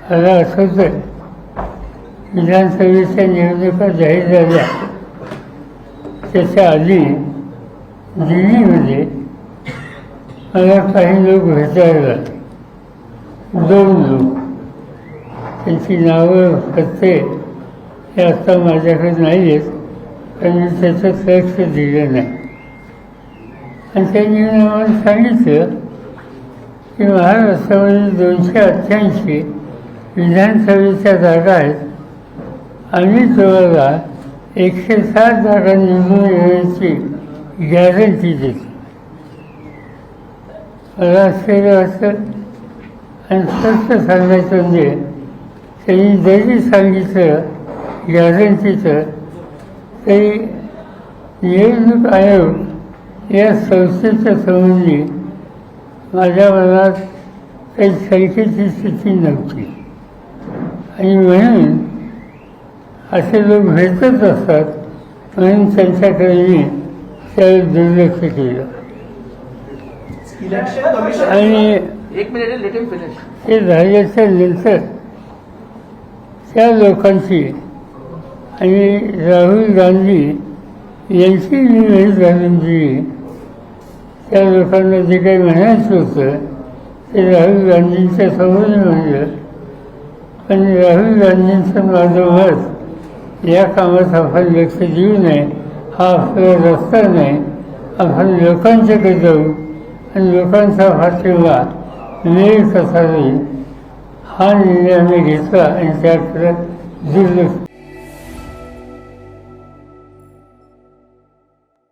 मला आठवतंय विधानसभेच्या निवडणुका जाहीर झाल्या त्याच्या आधी दिल्लीमध्ये मला काही लोक भेटायला लागले. 2 लोक, त्यांची नावं पत्ते हे आता माझ्याकडे नाही आहेत, पण मी त्याचं लक्ष दिलं नाही. आणि त्यांनी मला सांगितलं की महाराष्ट्रामध्ये 288 विधानसभेच्या जागा आहेत. आम्ही तुम्हाला 107 जागा निवडून येण्याची गॅरंटी देतो. मला आश्चर्य वाटतं. आणि स्पष्ट सांगायचं म्हणजे त्यांनी जरी सांगितलं गॅरंटीचं तरी निवडणूक आयोग या संस्थेच्या संबंधी माझ्या मनात काही शंकेची स्थिती नव्हती. आणि म्हणून असे लोक भेटत असतात म्हणून त्यांच्याकडे मी त्यावेळी दुर्लक्ष केलं. आणि ते झाल्याच्या नंतर त्या लोकांची आणि राहुल गांधी यांची मी वेळ घालून दिली. त्या लोकांना जे काही म्हणायचं होतं ते राहुल गांधींच्या समोर म्हणलं. पण राहुल गांधींचं माझं मत या कामात आपण लक्ष देऊ नये, हा आपला रस्ता नाही. आपण लोकांच्याकडे जाऊ आणि लोकांचा पाठिंबा मिळेल कसा होईल हा निर्णय आम्ही घेतला आणि त्याकडे दुर्लक्ष